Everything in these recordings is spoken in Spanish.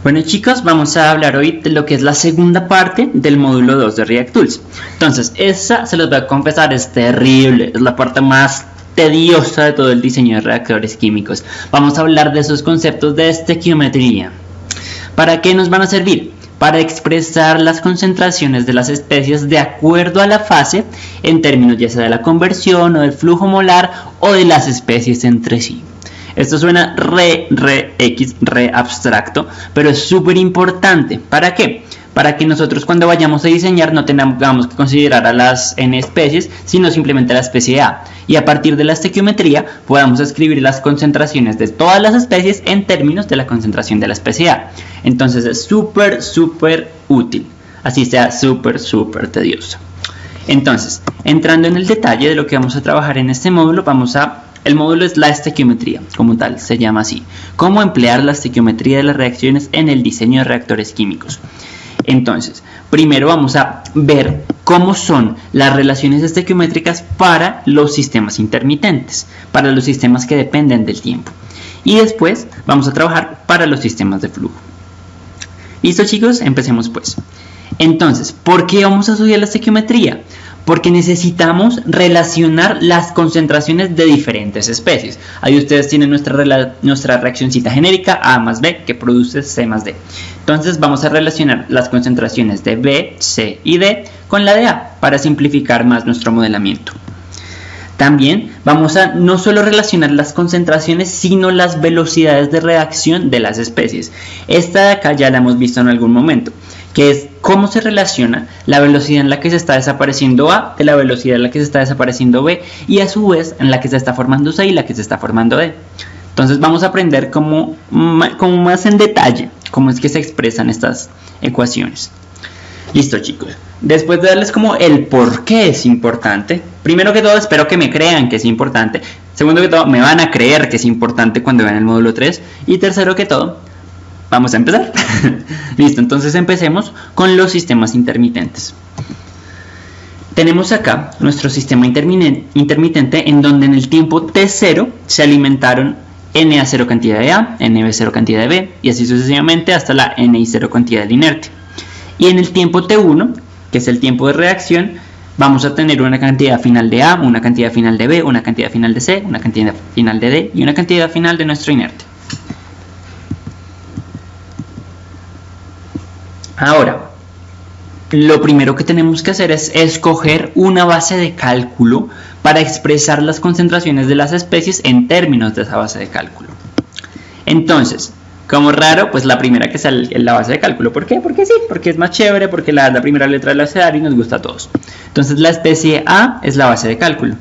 Bueno chicos, vamos a hablar hoy de lo que es la segunda parte del módulo 2 de React Tools. Entonces, esa, se los voy a confesar, es terrible, es la parte más tediosa de todo el diseño de reactores químicos. Vamos a hablar de esos conceptos de estequiometría. ¿Para qué nos van a servir? Para expresar las concentraciones de las especies de acuerdo a la fase, en términos ya sea de la conversión o del flujo molar o de las especies entre sí. Esto suena re abstracto, pero es súper importante. ¿Para qué? Para que nosotros cuando vayamos a diseñar no tengamos que considerar a las n especies, sino simplemente a la especie A. Y a partir de la estequiometría podamos escribir las concentraciones de todas las especies en términos de la concentración de la especie A. Entonces es súper útil, así sea súper tedioso. Entonces, entrando en el detalle de lo que vamos a trabajar en este módulo, el módulo es la estequiometría, como tal, se llama así. Cómo emplear la estequiometría de las reacciones en el diseño de reactores químicos. Entonces, primero vamos a ver cómo son las relaciones estequiométricas para los sistemas intermitentes, para los sistemas que dependen del tiempo. Y después vamos a trabajar para los sistemas de flujo. ¿Listo, chicos? Empecemos pues. Entonces, ¿por qué vamos a estudiar la estequiometría? Porque necesitamos relacionar las concentraciones de diferentes especies. Ahí ustedes tienen nuestra reaccioncita genérica A más B que produce C más D. Entonces vamos a relacionar las concentraciones de B, C y D con la de A para simplificar más nuestro modelamiento. También vamos a no solo relacionar las concentraciones, sino las velocidades de reacción de las especies. Esta de acá ya la hemos visto en algún momento, que es cómo se relaciona la velocidad en la que se está desapareciendo A de la velocidad en la que se está desapareciendo B y a su vez en la que se está formando C y la que se está formando D. Entonces vamos a aprender como más en detalle cómo es que se expresan estas ecuaciones. Listo, chicos. Después de darles como el por qué es importante, primero que todo espero que me crean que es importante, segundo que todo me van a creer que es importante cuando vean el módulo 3 y tercero que todo, vamos a empezar. Listo, entonces empecemos con los sistemas intermitentes. Tenemos acá nuestro sistema intermitente en donde en el tiempo T0 se alimentaron Na0 cantidad de A, Nb0 cantidad de B y así sucesivamente hasta la Ni0 cantidad del inerte. Y en el tiempo T1, que es el tiempo de reacción, vamos a tener una cantidad final de A, una cantidad final de B, una cantidad final de C, una cantidad final de D y una cantidad final de nuestro inerte. Ahora, lo primero que tenemos que hacer es escoger una base de cálculo para expresar las concentraciones de las especies en términos de esa base de cálculo. Entonces, como raro, pues la primera que sale es la base de cálculo. ¿Por qué? Porque sí, porque es más chévere, porque la primera letra del abecedario y nos gusta a todos. Entonces la especie A es la base de cálculo.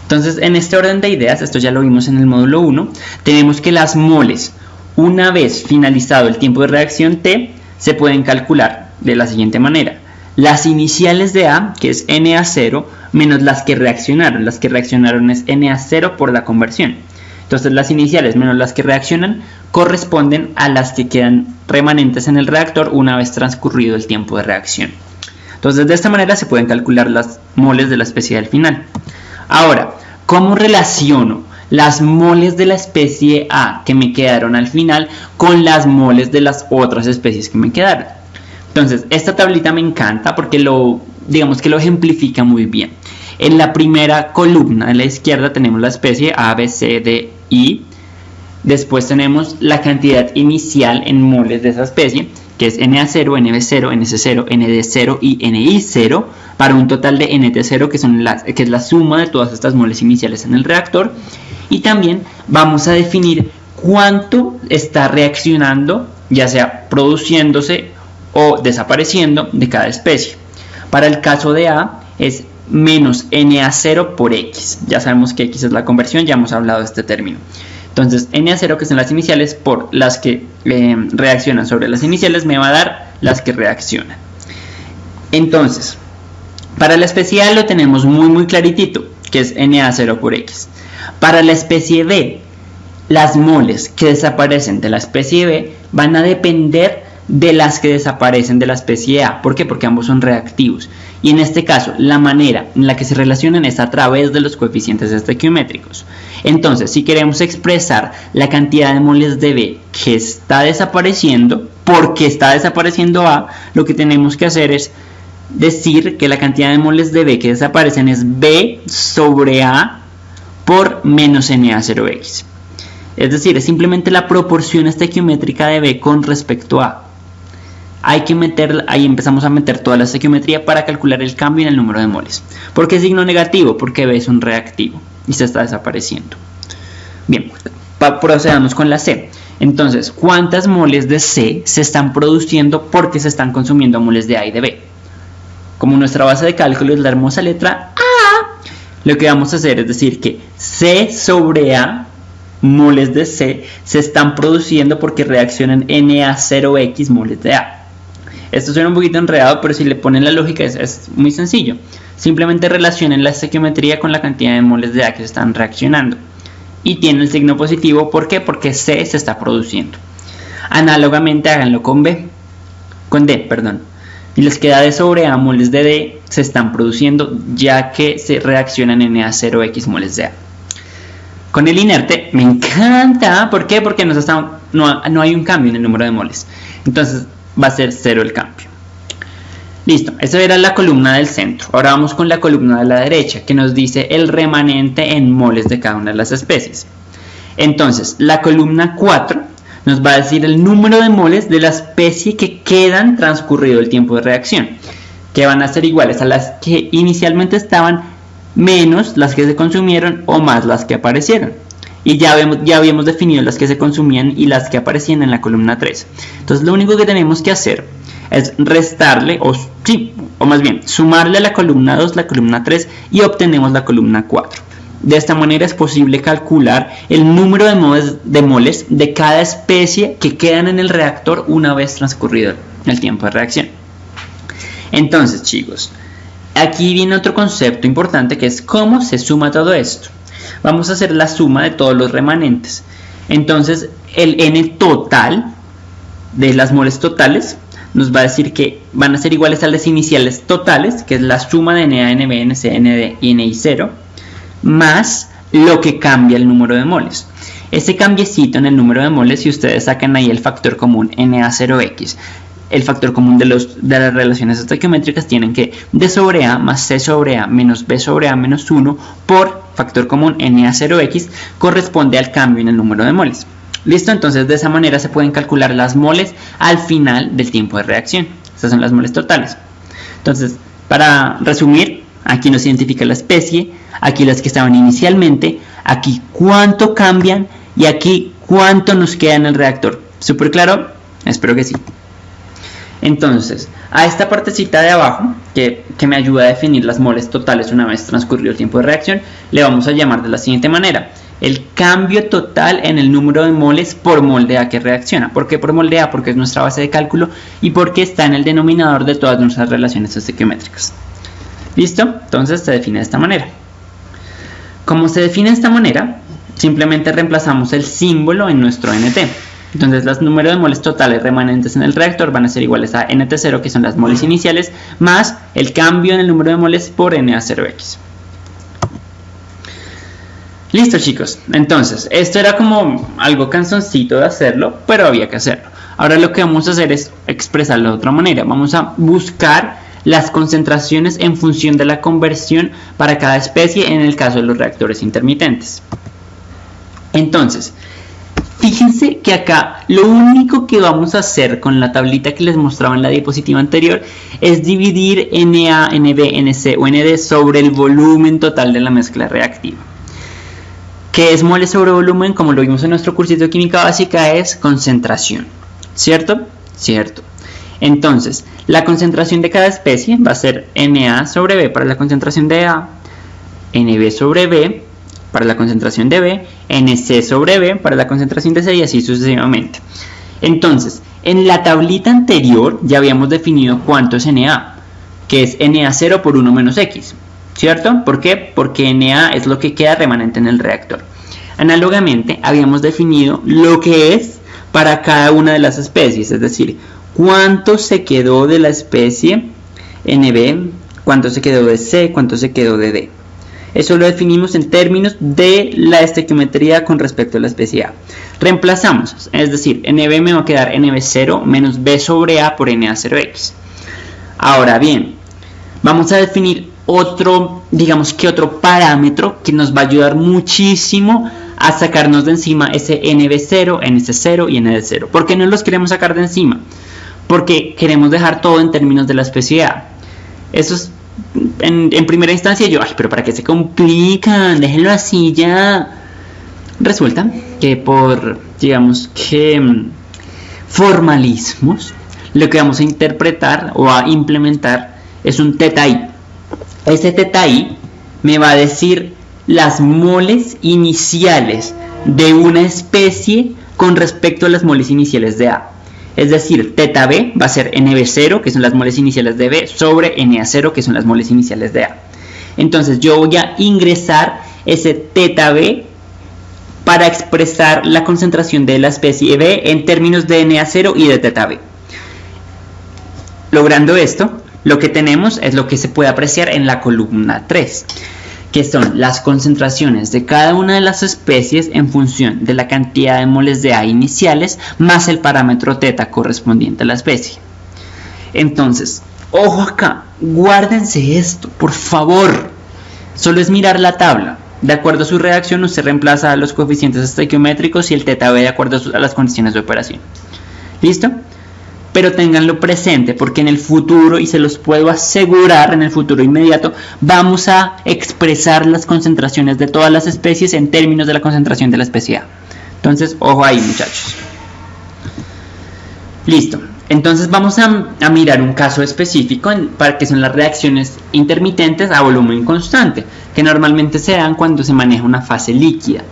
Entonces en este orden de ideas, esto ya lo vimos en el módulo 1, tenemos que las moles, una vez finalizado el tiempo de reacción T, se pueden calcular de la siguiente manera. Las iniciales de A, que es Na0, menos las que reaccionaron. Las que reaccionaron es Na0 por la conversión. Entonces las iniciales menos las que reaccionan corresponden a las que quedan remanentes en el reactor una vez transcurrido el tiempo de reacción. Entonces de esta manera se pueden calcular las moles de la especie al final. Ahora, ¿cómo relaciono las moles de la especie A que me quedaron al final con las moles de las otras especies que me quedaron? Entonces esta tablita me encanta porque digamos que lo ejemplifica muy bien. En la primera columna de la izquierda tenemos la especie A, B, C, D, I. Después tenemos la cantidad inicial en moles de esa especie, que es Na0, Nb0, Nc0, Nd0 y Ni0, para un total de Nt0, que es la suma de todas estas moles iniciales en el reactor. Y también vamos a definir cuánto está reaccionando, ya sea produciéndose o desapareciendo de cada especie. Para el caso de A es menos Na0 por X. Ya sabemos que X es la conversión, ya hemos hablado de este término. Entonces Na0, que son las iniciales, por las que reaccionan sobre las iniciales, me va a dar las que reaccionan. Entonces, para la especie A lo tenemos muy claritito, que es Na0 por X. Para la especie B, las moles que desaparecen de la especie B van a depender de las que desaparecen de la especie A. ¿Por qué? Porque ambos son reactivos. Y en este caso, la manera en la que se relacionan es a través de los coeficientes estequiométricos. Entonces, si queremos expresar la cantidad de moles de B que está desapareciendo, porque está desapareciendo A, lo que tenemos que hacer es decir que la cantidad de moles de B que desaparecen es B sobre A por menos Na0X. Es decir, es simplemente la proporción estequiométrica de B con respecto a A. Ahí empezamos a meter toda la estequiometría para calcular el cambio en el número de moles. ¿Por qué signo negativo? Porque B es un reactivo y se está desapareciendo. Bien, procedamos con la C. Entonces, ¿cuántas moles de C se están produciendo porque se están consumiendo moles de A y de B? Como nuestra base de cálculo es la hermosa letra A, lo que vamos a hacer es decir que C sobre A, moles de C, se están produciendo porque reaccionan Na0X moles de A. Esto suena un poquito enredado, pero si le ponen la lógica es muy sencillo. Simplemente relacionen la estequiometría con la cantidad de moles de A que se están reaccionando. Y tiene el signo positivo, ¿por qué? Porque C se está produciendo. Análogamente háganlo con D, y les queda D sobre A moles de D se están produciendo ya que se reaccionan en Na0X moles de A. Con el inerte me encanta, ¿por qué? Porque no hay un cambio en el número de moles. Entonces va a ser 0 el cambio. Listo, esa era la columna del centro. Ahora vamos con la columna de la derecha, que nos dice el remanente en moles de cada una de las especies. Entonces, la columna 4 nos va a decir el número de moles de la especie que quedan transcurrido el tiempo de reacción, que van a ser iguales a las que inicialmente estaban menos las que se consumieron o más las que aparecieron. Y ya habíamos definido las que se consumían y las que aparecían en la columna 3. Entonces lo único que tenemos que hacer es restarle, o más bien sumarle a la columna 2 la columna 3 y obtenemos la columna 4. De esta manera es posible calcular el número de moles de cada especie que quedan en el reactor una vez transcurrido el tiempo de reacción. Entonces, chicos, aquí viene otro concepto importante que es cómo se suma todo esto. Vamos a hacer la suma de todos los remanentes. Entonces, el N total de las moles totales nos va a decir que van a ser iguales a las iniciales totales, que es la suma de Na, Nb, Nc, Nd y Ni0, más lo que cambia el número de moles. Ese cambiecito en el número de moles, si ustedes sacan ahí el factor común Na0X, el factor común de las relaciones estequiométricas, tienen que D sobre A más C sobre A menos B sobre A menos 1 por factor común Na0X corresponde al cambio en el número de moles. Listo, entonces de esa manera se pueden calcular las moles al final del tiempo de reacción. Estas son las moles totales. Entonces, para resumir, aquí nos identifica la especie, aquí las que estaban inicialmente, aquí cuánto cambian y aquí cuánto nos queda en el reactor. ¿Súper claro? Espero que sí. Entonces, a esta partecita de abajo, que me ayuda a definir las moles totales una vez transcurrido el tiempo de reacción, le vamos a llamar de la siguiente manera: el cambio total en el número de moles por mol de A que reacciona. ¿Por qué por mol de A? Porque es nuestra base de cálculo y porque está en el denominador de todas nuestras relaciones estequiométricas. ¿Listo? Entonces se define de esta manera. Como se define de esta manera, simplemente reemplazamos el símbolo en nuestro NT. Entonces los números de moles totales remanentes en el reactor van a ser iguales a NT0, que son las moles iniciales, más el cambio en el número de moles por Na0X. Listo, chicos. Entonces, esto era como algo cansoncito de hacerlo, pero había que hacerlo. Ahora lo que vamos a hacer es expresarlo de otra manera. Vamos a buscar las concentraciones en función de la conversión para cada especie en el caso de los reactores intermitentes. Entonces, fíjense que acá lo único que vamos a hacer con la tablita que les mostraba en la diapositiva anterior es dividir Na, Nb, Nc o Nd sobre el volumen total de la mezcla reactiva. ¿Qué es moles sobre volumen? Como lo vimos en nuestro cursito de química básica, es concentración. ¿Cierto? Cierto. Entonces, la concentración de cada especie va a ser Na sobre B para la concentración de A, Nb sobre B para la concentración de B, Nc sobre B para la concentración de C y así sucesivamente. Entonces, en la tablita anterior ya habíamos definido cuánto es Na, que es Na0 por 1 menos X, ¿cierto? ¿Por qué? Porque Na es lo que queda remanente en el reactor. Análogamente, habíamos definido lo que es para cada una de las especies, es decir, cuánto se quedó de la especie Nb, cuánto se quedó de C, cuánto se quedó de D. Eso lo definimos en términos de la estequiometría con respecto a la especie A. Reemplazamos, es decir, NB me va a quedar NB0 menos B sobre A por NA0X. Ahora bien, vamos a definir otro, digamos que otro parámetro que nos va a ayudar muchísimo a sacarnos de encima ese NB0, NC0 y ND0. ¿Por qué no los queremos sacar de encima? Porque queremos dejar todo en términos de la especie A. Eso es, en primera instancia yo, pero ¿para qué se complican? Déjenlo así ya. Resulta que por, digamos que formalismos, lo que vamos a interpretar o a implementar es un θi. Ese θi me va a decir las moles iniciales de una especie con respecto a las moles iniciales de A. Es decir, θb va a ser NB0, que son las moles iniciales de B, sobre Na0, que son las moles iniciales de A. Entonces yo voy a ingresar ese θb para expresar la concentración de la especie B en términos de Na0 y de θb. Logrando esto, lo que tenemos es lo que se puede apreciar en la columna 3, que son las concentraciones de cada una de las especies en función de la cantidad de moles de A iniciales más el parámetro θ correspondiente a la especie. Entonces, ojo acá, guárdense esto, por favor. Solo es mirar la tabla. De acuerdo a su reacción, usted reemplaza los coeficientes estequiométricos y el θb de acuerdo a las condiciones de operación. ¿Listo? Pero ténganlo presente porque en el futuro, y se los puedo asegurar, en el futuro inmediato, vamos a expresar las concentraciones de todas las especies en términos de la concentración de la especie A. Entonces, ojo ahí, muchachos. Listo. Entonces vamos a mirar un caso específico para que son las reacciones intermitentes a volumen constante, que normalmente se dan cuando se maneja una fase líquida,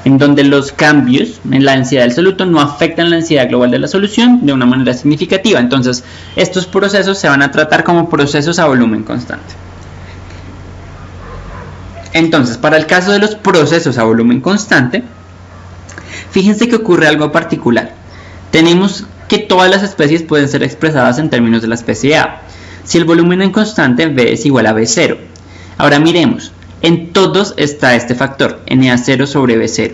en donde los cambios en la densidad del soluto no afectan la densidad global de la solución de una manera significativa. Entonces, estos procesos se van a tratar como procesos a volumen constante. Entonces, para el caso de los procesos a volumen constante, fíjense que ocurre algo particular. Tenemos que todas las especies pueden ser expresadas en términos de la especie A. Si el volumen en constante, V es igual a B0. Ahora miremos. En todos está este factor, Na0 sobre B0.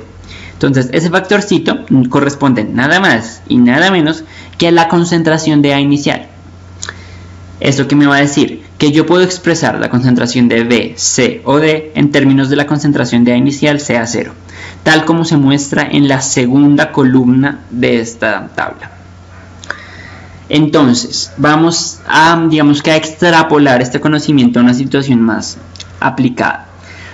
Entonces, ese factorcito corresponde nada más y nada menos que a la concentración de A inicial. ¿Eso qué me va a decir? Que yo puedo expresar la concentración de B, C o D en términos de la concentración de A inicial, CA0, tal como se muestra en la segunda columna de esta tabla. Entonces, vamos a, digamos que a extrapolar este conocimiento a una situación más aplicada.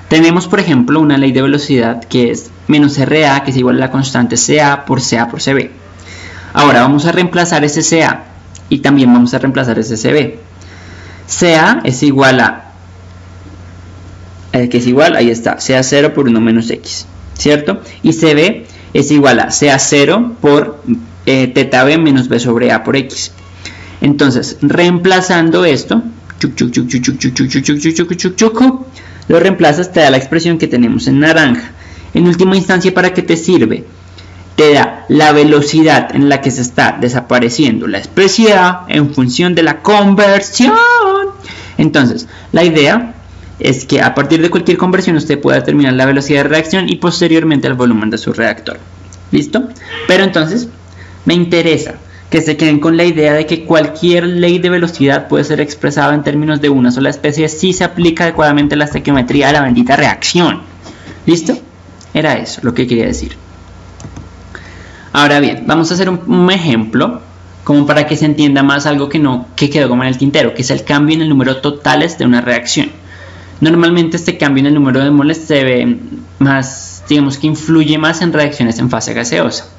Tenemos, por ejemplo, una ley de velocidad que es menos RA, que es igual a la constante CA por CB. Ahora vamos a reemplazar ese CA y también vamos a reemplazar ese CB. CA es igual a, que es igual, ahí está, CA0 por 1 menos X, ¿cierto? Y CB es igual a CA0 por θb menos B sobre A por X. Entonces, reemplazando esto, lo reemplazas, te da la expresión que tenemos en naranja. En última instancia, ¿para qué te sirve? Te da la velocidad en la que se está desapareciendo la especie A en función de la conversión. Entonces, la idea es que a partir de cualquier conversión usted pueda determinar la velocidad de reacción y posteriormente el volumen de su reactor. ¿Listo? Pero entonces, me interesa que se queden con la idea de que cualquier ley de velocidad puede ser expresada en términos de una sola especie si se aplica adecuadamente la estequiometría a la bendita reacción. ¿Listo? Era eso lo que quería decir. Ahora bien, vamos a hacer un ejemplo como para que se entienda más algo que quedó como en el tintero, que es el cambio en el número totales de una reacción. Normalmente este cambio en el número de moles se ve más, digamos que influye más en reacciones en fase gaseosa.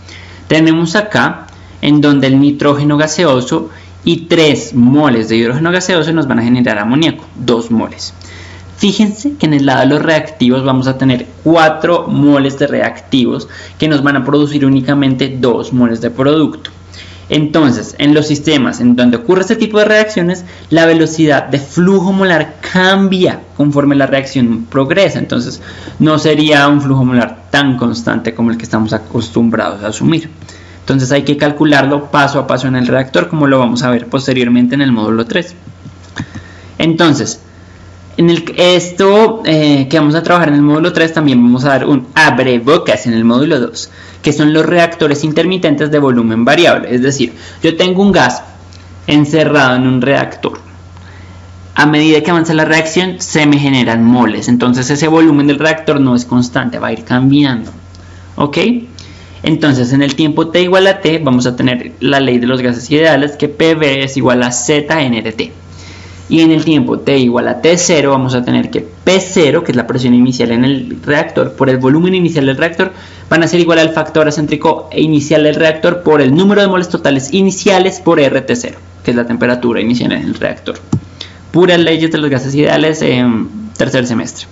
Tenemos acá en donde el nitrógeno gaseoso y 3 moles de hidrógeno gaseoso nos van a generar amoníaco, 2 moles. Fíjense que en el lado de los reactivos vamos a tener 4 moles de reactivos que nos van a producir únicamente 2 moles de producto. Entonces, en los sistemas en donde ocurre este tipo de reacciones, la velocidad de flujo molar cambia conforme la reacción progresa. Entonces, no sería un flujo molar tan constante como el que estamos acostumbrados a asumir. Entonces hay que calcularlo paso a paso en el reactor, como lo vamos a ver posteriormente en el módulo 3. Entonces, esto que vamos a trabajar en el módulo 3 también vamos a dar un abrebocas en el módulo 2, que son los reactores intermitentes de volumen variable. Es decir, yo tengo un gas encerrado en un reactor. A medida que avanza la reacción se me generan moles, entonces ese volumen del reactor no es constante, va a ir cambiando. ¿Ok? Entonces en el tiempo t igual a t vamos a tener la ley de los gases ideales, que PV es igual a ZNRT. Y en el tiempo t igual a T0 vamos a tener que P0, que es la presión inicial en el reactor, por el volumen inicial del reactor, van a ser igual al factor acéntrico inicial del reactor por el número de moles totales iniciales por RT0, que es la temperatura inicial en el reactor. Puras leyes de los gases ideales en tercer semestre.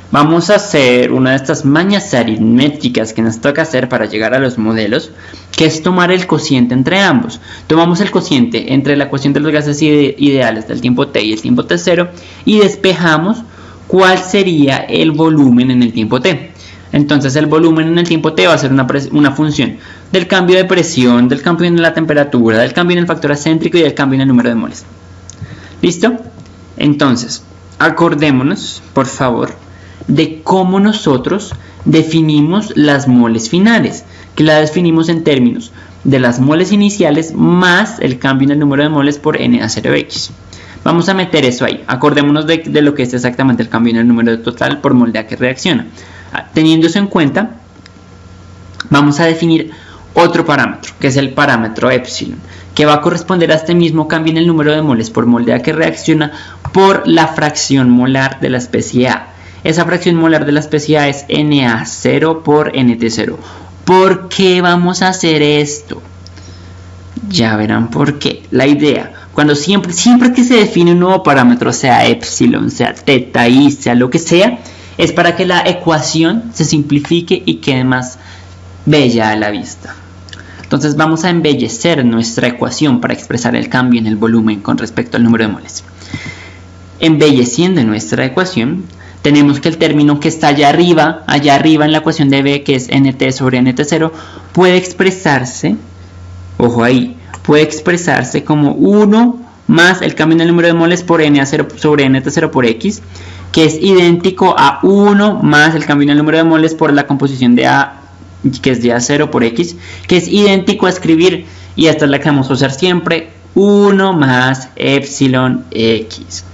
Vamos a hacer una de estas mañas aritméticas que nos toca hacer para llegar a los modelos, que es tomar el cociente entre ambos. Tomamos el cociente entre la ecuación de los gases ideales del tiempo t y el tiempo t0 y despejamos cuál sería el volumen en el tiempo t. Entonces el volumen en el tiempo t va a ser una función del cambio de presión, del cambio en la temperatura, del cambio en el factor acéntrico y del cambio en el número de moles. ¿Listo? Entonces, acordémonos, por favor, de cómo nosotros definimos las moles finales, que la definimos en términos de las moles iniciales más el cambio en el número de moles por Na0x. Vamos a meter eso ahí. Acordémonos de lo que es exactamente el cambio en el número total por mol de A que reacciona. Teniendo eso en cuenta, vamos a definir otro parámetro, que es el parámetro epsilon, que va a corresponder a este mismo cambio en el número de moles por mol de A que reacciona por la fracción molar de la especie A. Esa fracción molar de la especie A es Na0 por Nt0. ¿Por qué vamos a hacer esto? Ya verán por qué. La idea, cuando siempre que se define un nuevo parámetro, sea epsilon, sea teta, i, sea lo que sea, es para que la ecuación se simplifique y quede más bella a la vista. Entonces vamos a embellecer nuestra ecuación para expresar el cambio en el volumen con respecto al número de moles. Embelleciendo nuestra ecuación, tenemos que el término que está allá arriba en la ecuación de B, que es Nt sobre Nt0, puede expresarse, ojo ahí, puede expresarse como 1 más el cambio en el número de moles por Na0 sobre Nt0 por X, que es idéntico a 1 más el cambio en el número de moles por la composición de A, que es de A0 por X, que es idéntico a escribir, y esta es la que vamos a usar siempre, 1 más epsilon X.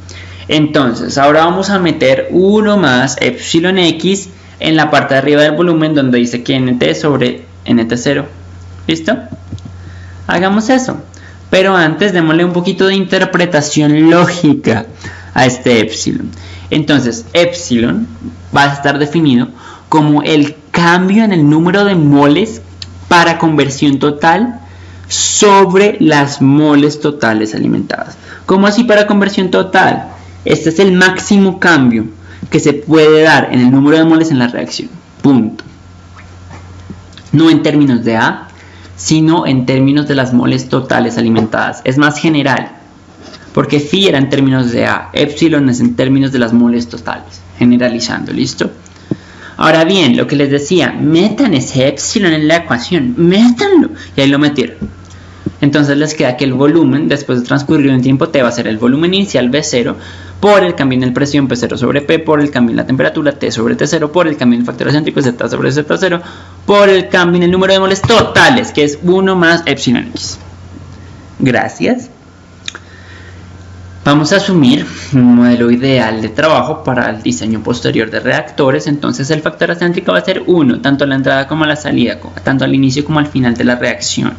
Entonces, ahora vamos a meter 1 más epsilon X en la parte de arriba del volumen donde dice que Nt sobre Nt0. ¿Listo? Hagamos eso. Pero antes démosle un poquito de interpretación lógica a este epsilon. Entonces, epsilon va a estar definido como el cambio en el número de moles para conversión total sobre las moles totales alimentadas. ¿Cómo así para conversión total? Este es el máximo cambio que se puede dar en el número de moles en la reacción. Punto. No en términos de A, sino en términos de las moles totales alimentadas. Es más general, porque phi era en términos de A, epsilon es en términos de las moles totales. Generalizando, ¿listo? Ahora bien, lo que les decía, metan ese epsilon en la ecuación, métanlo. Y ahí lo metieron. Entonces les queda que el volumen, después de transcurrir un tiempo t, va a ser el volumen inicial V0 por el cambio en el presión P0 sobre P, por el cambio en la temperatura T sobre T0, por el cambio en el factor acéntrico Z sobre Z0, por el cambio en el número de moles totales, que es 1 más epsilon X. Gracias. Vamos a asumir un modelo ideal de trabajo para el diseño posterior de reactores. Entonces el factor acéntrico va a ser 1, tanto a la entrada como a la salida, tanto al inicio como al final de la reacción.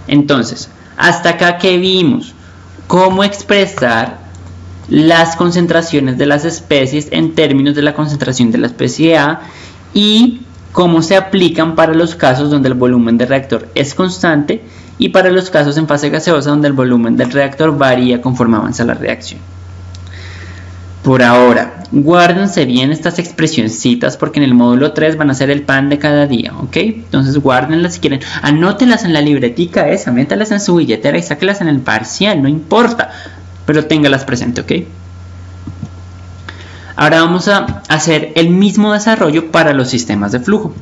Entonces, hasta acá que vimos cómo expresar las concentraciones de las especies en términos de la concentración de la especie A y cómo se aplican para los casos donde el volumen del reactor es constante y para los casos en fase gaseosa donde el volumen del reactor varía conforme avanza la reacción. Por ahora, guárdense bien estas expresioncitas porque en el módulo 3 van a ser el pan de cada día, ¿ok? Entonces guárdenlas si quieren, anótenlas en la libretica esa, métalas en su billetera y sáquelas en el parcial, no importa, pero téngalas presente, ¿ok? Ahora vamos a hacer el mismo desarrollo para los sistemas de flujo.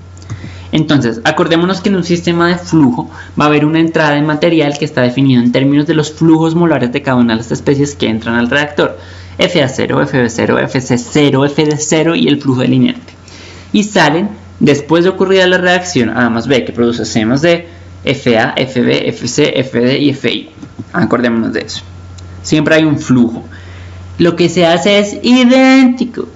Entonces, acordémonos que en un sistema de flujo va a haber una entrada de material que está definido en términos de los flujos molares de cada una de las especies que entran al reactor. FA0, FB0, FC0, FD0 y el flujo del inerte. Y salen, después de ocurrida la reacción A más B que produce C más D, FA, FB, FC, FD y FI. Acordémonos de eso. Siempre hay un flujo. Lo que se hace es idéntico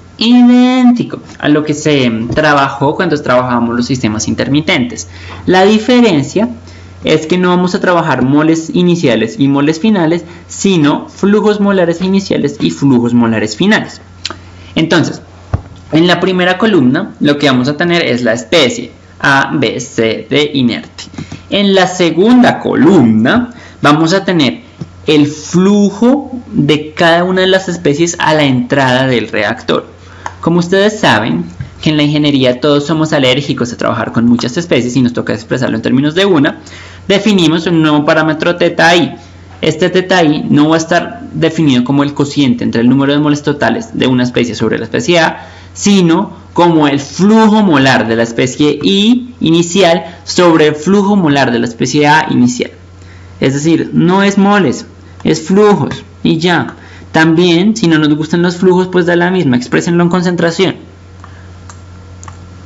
a lo que se trabajó cuando trabajábamos los sistemas intermitentes. La diferencia es que no vamos a trabajar moles iniciales y moles finales, sino flujos molares iniciales y flujos molares finales. Entonces, en la primera columna lo que vamos a tener es la especie A, B, C, D inerte. En la segunda columna vamos a tener el flujo de cada una de las especies a la entrada del reactor. Como ustedes saben que en la ingeniería todos somos alérgicos a trabajar con muchas especies y nos toca expresarlo en términos de una, definimos un nuevo parámetro θi. Este θi no va a estar definido como el cociente entre el número de moles totales de una especie sobre la especie A, sino como el flujo molar de la especie I inicial sobre el flujo molar de la especie A inicial. Es decir, no es moles, es flujos y ya. También, si no nos gustan los flujos, pues da la misma, exprésenlo en concentración.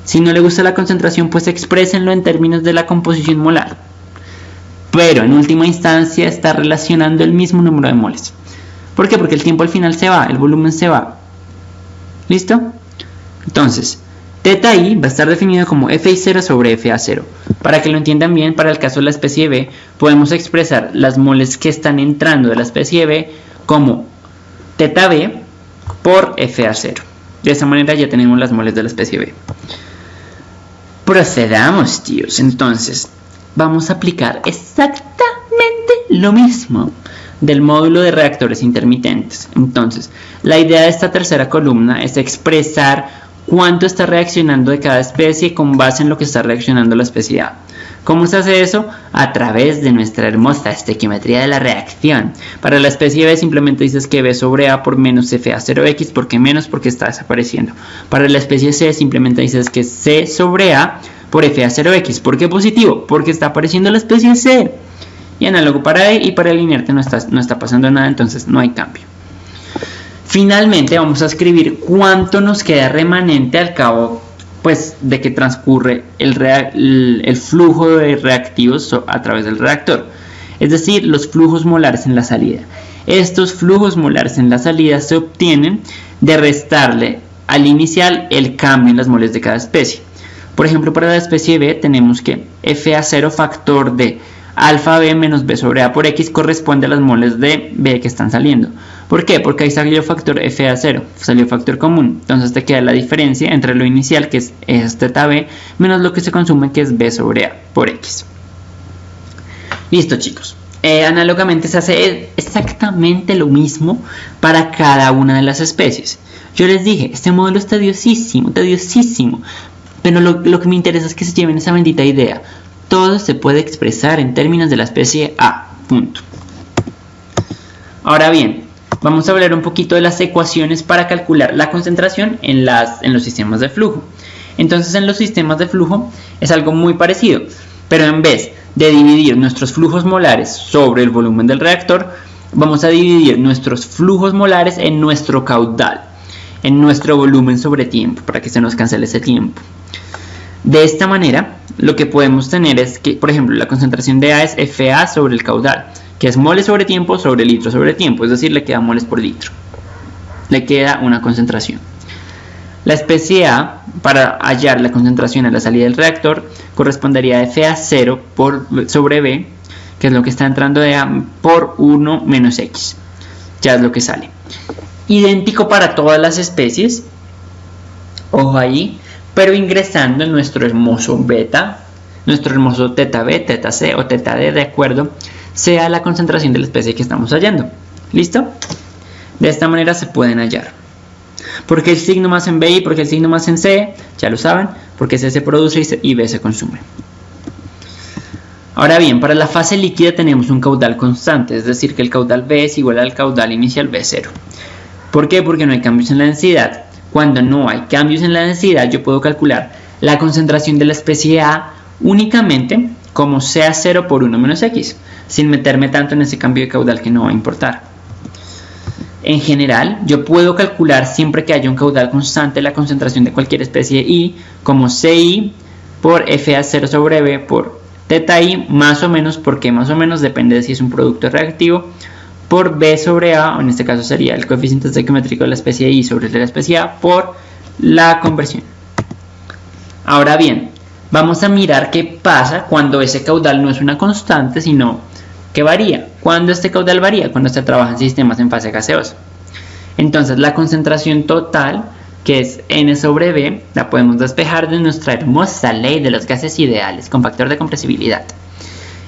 Si no le gusta la concentración, pues exprésenlo en términos de la composición molar. Pero en última instancia está relacionando el mismo número de moles. ¿Por qué? Porque el tiempo al final se va, el volumen se va. ¿Listo? Entonces, θi va a estar definido como FI0 sobre FA0. Para que lo entiendan bien, para el caso de la especie B, podemos expresar las moles que están entrando de la especie B como θB por FA0. De esa manera ya tenemos las moles de la especie B. Procedamos, tíos. Entonces, vamos a aplicar exactamente lo mismo del módulo de reactores intermitentes. Entonces, la idea de esta tercera columna es expresar cuánto está reaccionando de cada especie con base en lo que está reaccionando la especie A. ¿Cómo se hace eso? A través de nuestra hermosa estequiometría de la reacción. Para la especie B simplemente dices que B sobre A por menos FA0X, porque menos porque está desapareciendo. Para la especie C simplemente dices que C sobre A por FA0X. ¿Por qué positivo? Porque está apareciendo la especie C. Y análogo para E, y para el inerte no está pasando nada, entonces no hay cambio. Finalmente vamos a escribir cuánto nos queda remanente al cabo pues de que transcurre el flujo de reactivos a través del reactor, es decir, los flujos molares en la salida. Estos flujos molares en la salida se obtienen de restarle al inicial el cambio en las moles de cada especie. Por ejemplo, para la especie B tenemos que FA0 factor de alfa B menos B sobre A por X corresponde a las moles de B que están saliendo. ¿Por qué? Porque ahí salió factor FA0, salió factor común. Entonces te queda la diferencia entre lo inicial, que es θB, menos lo que se consume, que es B sobre A por X. Listo, chicos. Análogamente se hace exactamente lo mismo para cada una de las especies. Yo les dije, este modelo es tediosísimo, pero lo que me interesa es que se lleven esa bendita idea. Todo se puede expresar en términos de la especie A, punto. Ahora bien, vamos a hablar un poquito de las ecuaciones para calcular la concentración en los sistemas de flujo. Entonces, en los sistemas de flujo es algo muy parecido, pero en vez de dividir nuestros flujos molares sobre el volumen del reactor, vamos a dividir nuestros flujos molares en nuestro caudal, en nuestro volumen sobre tiempo, para que se nos cancele ese tiempo. De esta manera, lo que podemos tener es que, por ejemplo, la concentración de A es FA sobre el caudal, que es moles sobre tiempo sobre litro sobre tiempo, es decir, le queda moles por litro. Le queda una concentración. La especie A, para hallar la concentración a la salida del reactor, correspondería a FA0 sobre B, que es lo que está entrando de A, por 1 menos X. Ya es lo que sale. Idéntico para todas las especies, ojo ahí, pero ingresando en nuestro hermoso beta, nuestro hermoso θB, θC o θD, de acuerdo sea la concentración de la especie que estamos hallando. ¿Listo? De esta manera se pueden hallar. ¿Por qué el signo más en B y por qué el signo más en C? Ya lo saben, porque C se produce y B se consume. Ahora bien, para la fase líquida tenemos un caudal constante, es decir, que el caudal B es igual al caudal inicial B0. ¿Por qué? Porque no hay cambios en la densidad. Cuando no hay cambios en la densidad, yo puedo calcular la concentración de la especie A únicamente como CA0 por 1 menos X, sin meterme tanto en ese cambio de caudal que no va a importar. En general, yo puedo calcular siempre que haya un caudal constante la concentración de cualquier especie I como CI por FA0 sobre B por teta I más o menos, porque más o menos depende de si es un producto reactivo, por B sobre A, o en este caso sería el coeficiente estequiométrico de la especie I sobre el de la especie A por la conversión. Ahora bien, vamos a mirar qué pasa cuando ese caudal no es una constante, sino que varía. ¿Cuándo este caudal varía? Cuando se trabaja en sistemas en fase gaseosa. Entonces la concentración total, que es N sobre B, la podemos despejar de nuestra hermosa ley de los gases ideales con factor de compresibilidad.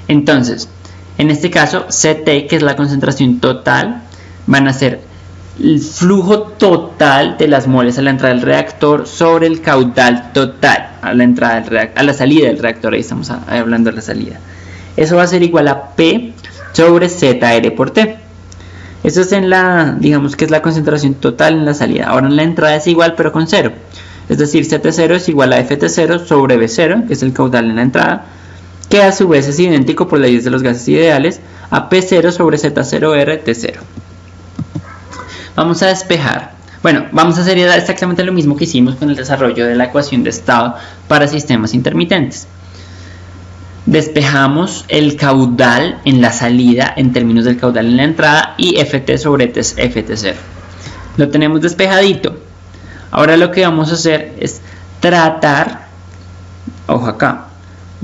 Entonces, en este caso, CT, que es la concentración total, van a ser el flujo total de las moles a la entrada del reactor sobre el caudal total a la salida del reactor. Ahí estamos hablando de la salida. Eso va a ser igual a P sobre ZR por T. Eso es digamos que es la concentración total en la salida. Ahora en la entrada es igual pero con 0. Es decir, CT0 es igual a FT0 sobre B0, que es el caudal en la entrada, que a su vez es idéntico por leyes de los gases ideales a P0 sobre Z0R T0. Vamos a despejar. Bueno, vamos a hacer exactamente lo mismo que hicimos con el desarrollo de la ecuación de estado para sistemas intermitentes. Despejamos el caudal en la salida en términos del caudal en la entrada y Ft sobre Ft0. Lo tenemos despejadito. Ahora lo que vamos a hacer es tratar, ojo acá,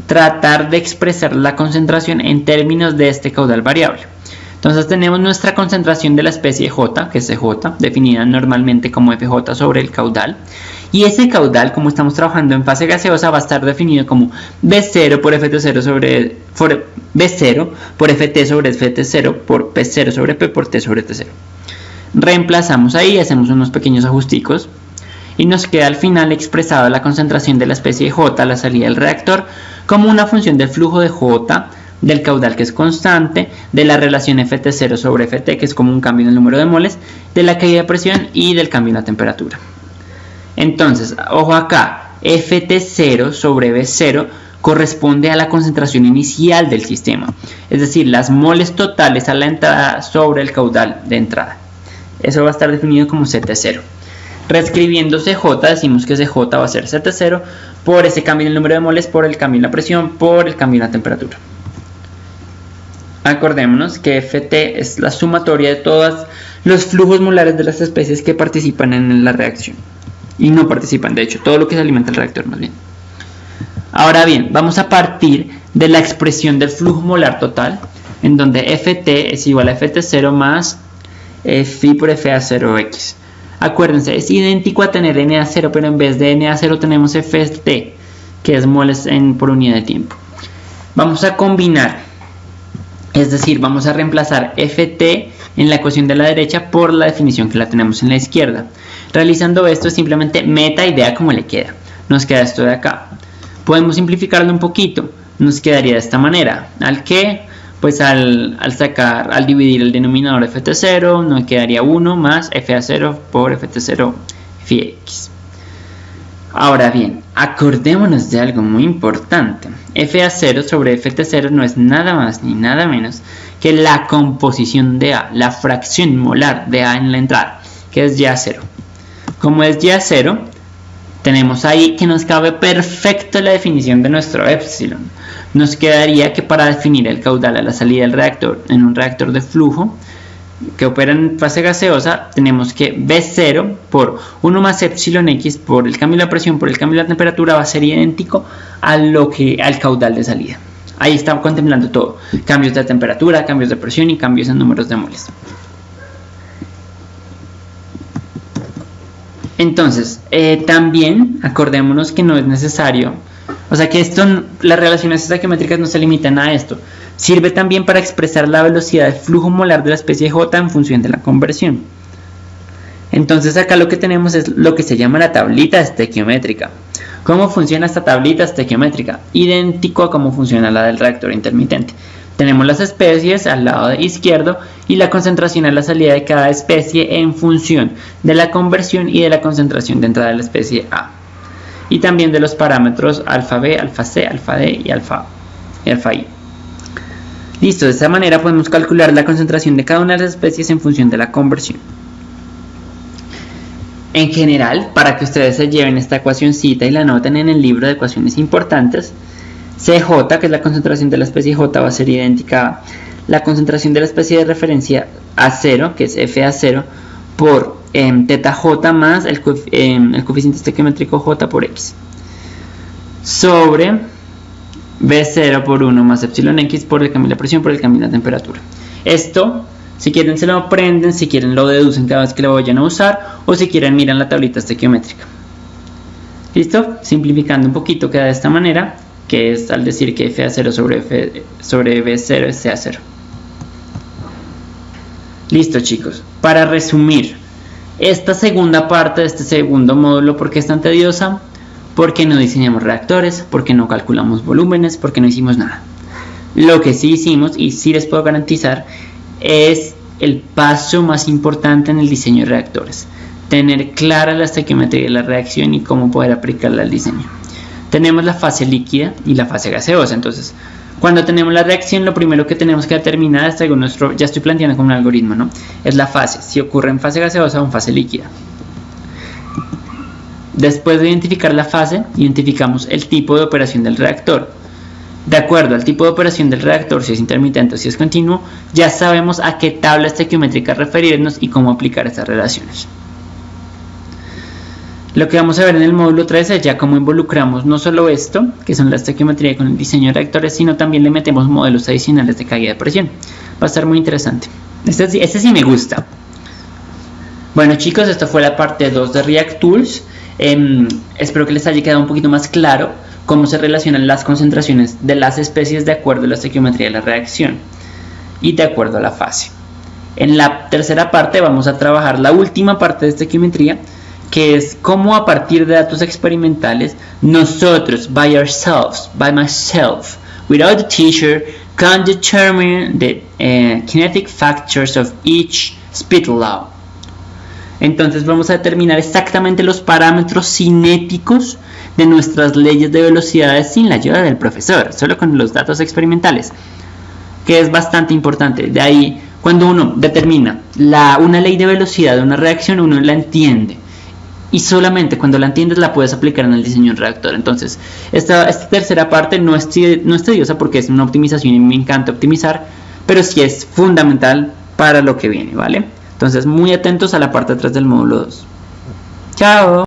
tratar de expresar la concentración en términos de este caudal variable. Entonces tenemos nuestra concentración de la especie J, que es CJ, definida normalmente como FJ sobre el caudal. Y ese caudal, como estamos trabajando en fase gaseosa, va a estar definido como B0 por FT0 sobre B0 por FT sobre FT0 por P0 sobre P por T sobre T0. Reemplazamos ahí, hacemos unos pequeños ajusticos y nos queda al final expresada la concentración de la especie J a la salida del reactor como una función del flujo de J, del caudal que es constante, de la relación Ft0 sobre Ft, que es como un cambio en el número de moles, de la caída de presión y del cambio en la temperatura. Entonces, ojo acá, Ft0 sobre B0 corresponde a la concentración inicial del sistema, es decir, las moles totales a la entrada sobre el caudal de entrada. Eso va a estar definido como Ct0. Reescribiendo CJ, decimos que CJ va a ser Ct0 por ese cambio en el número de moles, por el cambio en la presión, por el cambio en la temperatura. Acordémonos que Ft es la sumatoria de todos los flujos molares de las especies que participan en la reacción. Y no participan, de hecho, todo lo que se alimenta el reactor más bien. Ahora bien, vamos a partir de la expresión del flujo molar total, en donde Ft es igual a Ft0 más Fi por Fa0x. Acuérdense, es idéntico a tener Na0, pero en vez de Na0 tenemos Ft, que es moles por unidad de tiempo. Vamos a combinar, es decir, vamos a reemplazar Ft en la ecuación de la derecha por la definición que la tenemos en la izquierda. Realizando esto, simplemente meta idea como le queda. Nos queda esto de acá. Podemos simplificarlo un poquito. Nos quedaría de esta manera. Al que, pues al dividir el denominador Ft0, nos quedaría 1 más Fa0 por Ft0 Fx. Ahora bien, acordémonos de algo muy importante. Fa0 sobre Ft0 no es nada más ni nada menos que la composición de A, la fracción molar de A en la entrada, que es Ya0. Como es Ya0, tenemos ahí que nos cabe perfecto la definición de nuestro epsilon. Nos quedaría que para definir el caudal a la salida del reactor en un reactor de flujo que opera en fase gaseosa, tenemos que B0 por 1 más epsilon x por el cambio de la presión por el cambio de la temperatura va a ser idéntico al caudal de salida. Ahí está contemplando todo, cambios de temperatura, cambios de presión y cambios en números de moles. Entonces, también acordémonos que no es necesario, o sea que las relaciones estequiométricas no se limitan a esto. Sirve también para expresar la velocidad de flujo molar de la especie J en función de la conversión. Entonces acá lo que tenemos es lo que se llama la tablita estequiométrica. ¿Cómo funciona esta tablita estequiométrica? Idéntico a cómo funciona la del reactor intermitente. Tenemos las especies al lado izquierdo y la concentración a la salida de cada especie en función de la conversión y de la concentración de entrada de la especie A. Y también de los parámetros alfa B, alfa C, alfa D y alfa I. Listo, de esta manera podemos calcular la concentración de cada una de las especies en función de la conversión. En general, para que ustedes se lleven esta ecuacioncita y la anoten en el libro de ecuaciones importantes, CJ, que es la concentración de la especie J, va a ser idéntica a la concentración de la especie de referencia A0, que es FA0, por teta J más el coeficiente estequiométrico J por X, sobre B0 por 1 más epsilon X por el cambio de la presión por el cambio de la temperatura. Esto, si quieren se lo aprenden, si quieren lo deducen cada vez que lo vayan a usar, o si quieren miran la tablita estequiométrica. ¿Listo? Simplificando un poquito queda de esta manera, que es al decir que FA0 sobre B0 es CA0. Listo, chicos. Para resumir, esta segunda parte de este segundo módulo, ¿por qué es tan tediosa? Porque no diseñamos reactores, porque no calculamos volúmenes, porque no hicimos nada. Lo que sí hicimos, y sí les puedo garantizar, es el paso más importante en el diseño de reactores. Tener clara la estequiometría de la reacción y cómo poder aplicarla al diseño. Tenemos la fase líquida y la fase gaseosa. Entonces, cuando tenemos la reacción, lo primero que tenemos que determinar, según nuestro, ya estoy planteando como un algoritmo, ¿no? Es la fase, si ocurre en fase gaseosa o en fase líquida. Después de identificar la fase, identificamos el tipo de operación del reactor. De acuerdo al tipo de operación del reactor, si es intermitente o si es continuo, ya sabemos a qué tabla estequiométrica referirnos y cómo aplicar estas relaciones. Lo que vamos a ver en el módulo 3 es ya cómo involucramos no solo esto, que son la estequiometría con el diseño de reactores, sino también le metemos modelos adicionales de caída de presión. Va a estar muy interesante. Este sí me gusta. Bueno, chicos, esto fue la parte 2 de React Tools. Espero que les haya quedado un poquito más claro cómo se relacionan las concentraciones de las especies de acuerdo a la estequiometría de la reacción y de acuerdo a la fase. En la tercera parte vamos a trabajar la última parte de estequiometría, que es cómo a partir de datos experimentales nosotros, by ourselves, by myself, without the teacher, can determine the kinetic factors of each speed law. Entonces vamos a determinar exactamente los parámetros cinéticos de nuestras leyes de velocidades sin la ayuda del profesor, solo con los datos experimentales, que es bastante importante. De ahí, cuando uno determina una ley de velocidad de una reacción, uno la entiende. Y solamente cuando la entiendes la puedes aplicar en el diseño del reactor. Entonces, esta tercera parte no es tediosa porque es una optimización y me encanta optimizar, pero sí es fundamental para lo que viene, ¿vale? Entonces, muy atentos a la parte 3 del módulo 2. ¡Chao!